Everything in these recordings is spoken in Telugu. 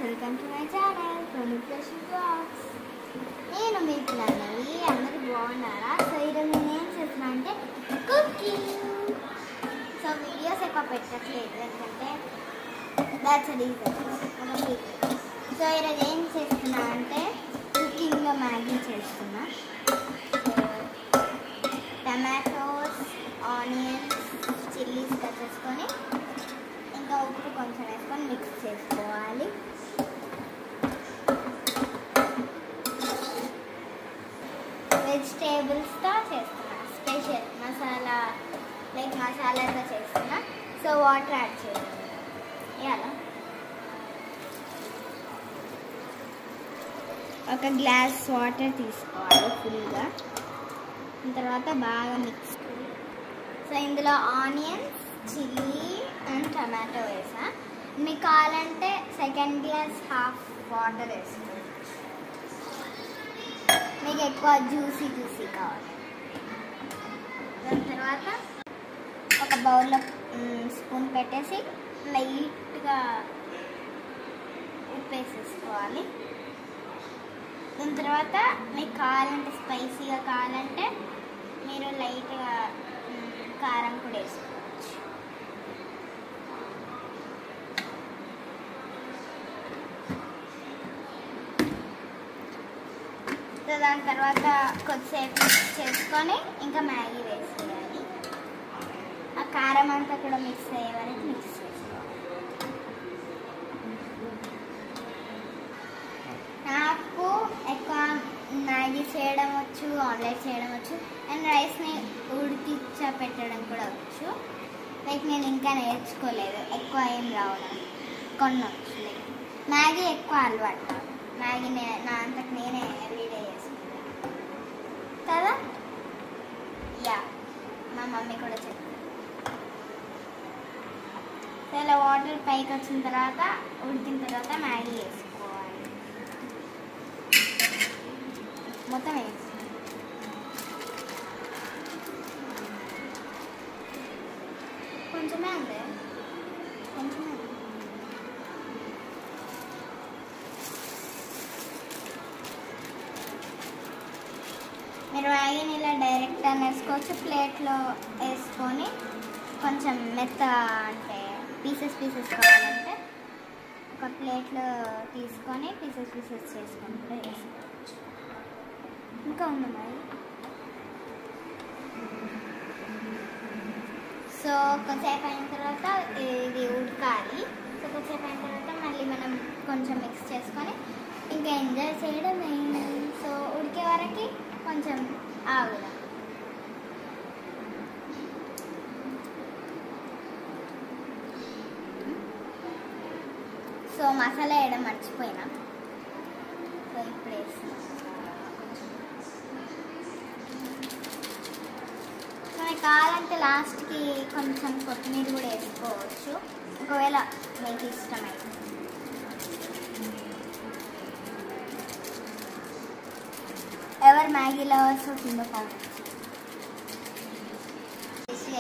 వెల్కమ్ టు మై ఛానల్ ప్రణుప్లక్ష్మి బ్లాగ్స్. నేను మీ పిల్లలు అందరూ బాగున్నారా? సో ఈరోజు నేను ఏం చేస్తున్నా అంటే కుకింగ్. సో వీడియోస్ ఎక్కువ పెట్టట్లేదు ఎందుకంటే దాట్స్ రీజన్. సో ఈరోజు ఏం చేస్తున్నా అంటే కుకింగ్లో మ్యాగీ చేస్తున్నా. టమాటోస్, ఆనియన్స్, చిల్లీస్ కట్ చేసుకొని ఇంకా ఉప్పు కొంచెం వేసుకొని మిక్స్ చేసుకోవాలి. వెజిటేబుల్స్తో చేస్తున్నా, స్పెషల్ మసాలా లైక్ మసాలాతో చేస్తున్నా. సో వాటర్ యాడ్ చేయాలి. ఇలా ఒక గ్లాస్ వాటర్ తీసుకోవాలి ఫుల్గా. తర్వాత బాగా మిక్స్. సో ఇందులో ఆనియన్స్, చిల్లీ అండ్ టమాటో వేసా. మీకు కావాలంటే సెకండ్ గ్లాస్ హాఫ్ వాటర్ వేసుకోవచ్చు, మీకు ఎక్కువ జ్యూసీ కావాలి. దాని తర్వాత ఒక బౌల్లో స్పూన్ పెట్టేసి లైట్గా ఉప్పు వేసేసుకోవాలి. దాని తర్వాత మీకు కావాలంటే స్పైసీగా కావాలంటే మీరు లైట్గా కారం కూడా వేసుకోవచ్చు. సో దాని తర్వాత కొద్దిసేపు మిక్స్ చేసుకొని ఇంకా మ్యాగీ వేసేయాలి. ఆ కారం అంతా కూడా మిక్స్ అయ్యే వరకు మిక్స్ చేసుకోవాలి. నాకు ఎక్కువ మ్యాగీ చేయడం వచ్చు, ఆమ్లెట్ చేయడం వచ్చు, అండ్ రైస్ని ఉడికిచ్చా పెట్టడం కూడా వచ్చు. లైక్ నేను ఇంకా నేర్చుకోలేదు, ఎక్కువ ఏం రావడం కొన్ని వచ్చు. లైక్ మ్యాగీ ఎక్కువ అలవాటు. మ్యాగీ నా అంతకు నేనే ఎవ్రీడే చేసుకుంటాను కదా. యా, మా మమ్మీ కూడా చెప్తాను. సో ఇలా వాటర్ పైకి వచ్చిన తర్వాత ఉడికిన తర్వాత మ్యాగీ వేసుకోవాలి. మొత్తం వేసి కొంచెమే ఉంది, కొంచెమే. మీరు మ్యాగీని ఇలా డైరెక్ట్ అని వేసుకోవచ్చు, ప్లేట్లో వేసుకొని కొంచెం మెత్త అంటే పీసెస్ కావాలంటే ఒక ప్లేట్లో తీసుకొని పీసెస్ చేసుకొని కూడా వేసుకోవచ్చు. ఇంకా ఉంది మ్యాగీ. సో కొద్దిసేపు అయిన తర్వాత ఇది ఉడకాలి. సో కొద్దిసేపు అయిన తర్వాత మళ్ళీ మనం కొంచెం మిక్స్ చేసుకొని ఇంకా ఎంజాయ్ చేయడం. సో ఉడికే వరకు కొంచెం ఆగుదాం. సో మసాలా వేయడం మర్చిపోయినా, సో ఇప్పుడు వేస్తాం. మనకి కావాలంటే లాస్ట్కి కొంచెం కొత్తిమీర కూడా వేసుకోవచ్చు ఒకవేళ మీకు ఇష్టమైతే. ఎవరు మ్యాగీ లవర్స్ కింద కామెంట్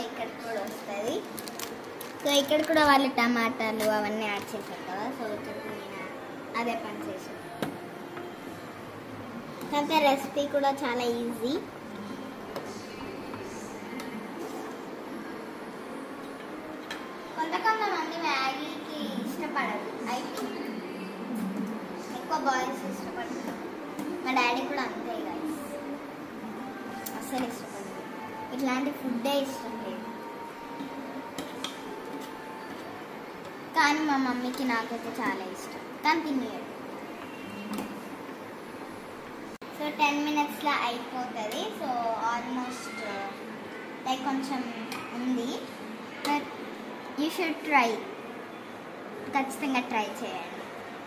ఇక్కడ కూడా వస్తుంది. సో ఇక్కడ కూడా వాళ్ళు టమాటాలు అవన్నీ యాడ్ చేశారు కదా. సో ఇక్కడ నేను అదే పని చేశాను. కాకపోతే రెసిపీ కూడా చాలా ఈజీ. కొంతమంది మ్యాగీకి ఇష్టపడరు, అయితే ఎక్కువ బాయ్స్ ఇష్టపడతారు. మా డాడీ కూడా అంతే గైస్, అస్సలు ఇష్టపడరు. ఇట్లాంటి ఫుడ్డే ఇష్టం లేదు. కానీ మా మమ్మీకి నాకైతే చాలా ఇష్టం, కానీ తినేయదు. సో 10 minutesలో అయిపోతుంది. సో ఆల్మోస్ట్ లైక్ కొంచెం ఉంది, బట్ యూ షుడ్ ట్రై. ఖచ్చితంగా ట్రై చేయండి,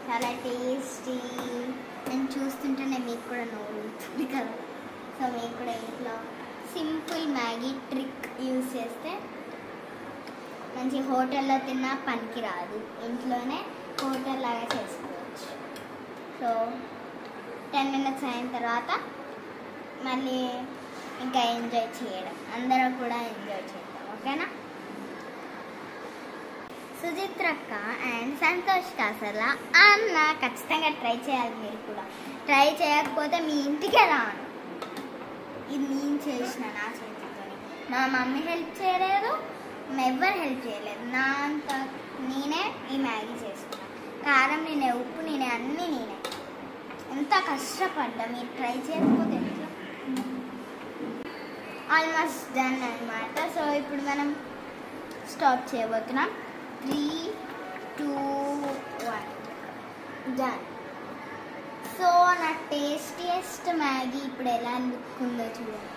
చాలా టేస్టీ. నేను చూస్తుంటేనే మీకు కూడా నోరుతుంది కదా. సో మీకు కూడా ఇంట్లో సింపుల్ మ్యాగీ ట్రిక్ యూజ్ చేస్తే మంచి హోటల్లో తిన్నా పనికి రాదు, ఇంట్లోనే హోటల్ లాగా చేసుకోవచ్చు. సో 10 minutes అయిన తర్వాత మళ్ళీ ఇంకా ఎంజాయ్ చేయడం, అందరూ కూడా ఎంజాయ్ చేద్దాం, ఓకేనా? సో సుచిత్రక్క అండ్ సంతోష్ కాసల అన్న ఖచ్చితంగా ట్రై చేయాలి. మీరు కూడా ట్రై చేయకపోతే మీ ఇంటికే రాను. ఇది నేను చేసిన నా చేతితో. మా మమ్మీ హెల్ప్ చేయలేదు, ఎవ్వరు హెల్ప్ చేయలేదు. నా అంత నేనే ఈ మ్యాగీ చేస్తున్నా. కారం నేనే, ఉప్పు నేనే, అన్నీ నేనే. ఎంత కష్టపడ్డా. మీరు ట్రై చేయకపోతే ఎట్లా? ఆల్మోస్ట్ డన్ అనమాట. సో ఇప్పుడు మనం స్టాప్ చేయబోతున్నాం. 3, 2, 1 డన్. సో నా టేస్టియస్ట్ మ్యాగీ ఇప్పుడు ఎలా అనిపిస్తుందో చూడండి.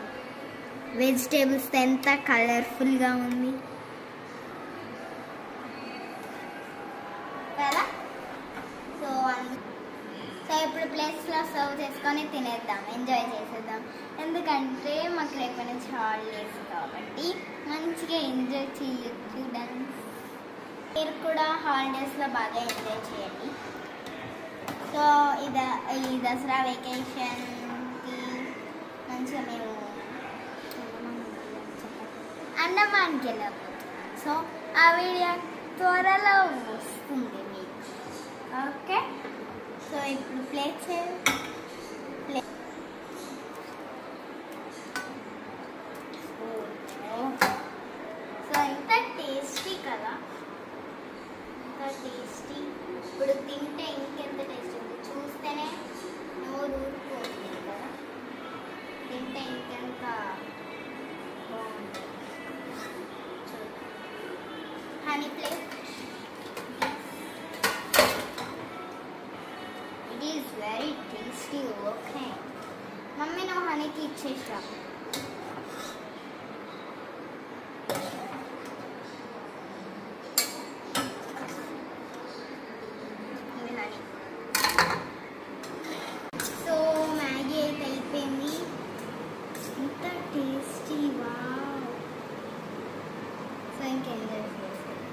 వెజిటేబుల్స్ ఎంత కలర్ఫుల్గా ఉంది కదా. సో ఇప్పుడు ప్లేస్లో సర్వ్ చేసుకొని తినేద్దాం, ఎంజాయ్ చేసేద్దాం. ఎందుకంటే మాకు రేపు నుంచి హాలిడేస్ కాబట్టి మంచిగా ఎంజాయ్ చేయొచ్చు. మీరు కూడా హాలిడేస్లో బాగా ఎంజాయ్ చేయండి. సో ఈ దసరా వెకేషన్కి మంచిగా మేము అండమాన్కి వెళ్ళబోతున్నాం. సో ఆ వీడియో త్వరలో వస్తుంది మీకు. ఓకే, సో ఇప్పుడు ప్లే సో ఇంత టేస్టీ కదా, ఇంత టేస్టీ. ఇప్పుడు తింటే ఇంకెంత టేస్టీ ఉంది. చూస్తేనే నోరు ఊరుకుంటుంది కదా, తింటే ఇంకెంత బాగుంటుంది. Honey plate. It is very tasty. Okay, mummy నువ్వు హనీకి ఇచ్చేసా. సో మ్యాగీ అయితే అయిపోయింది. ఇంత టేస్టీ. వావ్. సో ఇంకెంజాయ్ చేస్తాను.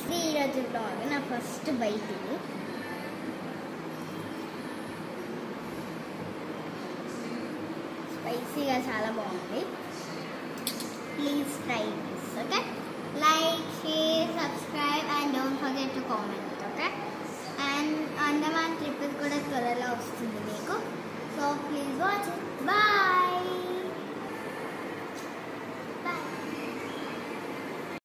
ఇది ఈరోజు బ్లాగ్, నా ఫస్ట్ బైట్. ఇది స్పైసీగా చాలా బాగుంది. Please try this. Okay, like, share, subscribe and don't forget to comment. Okay.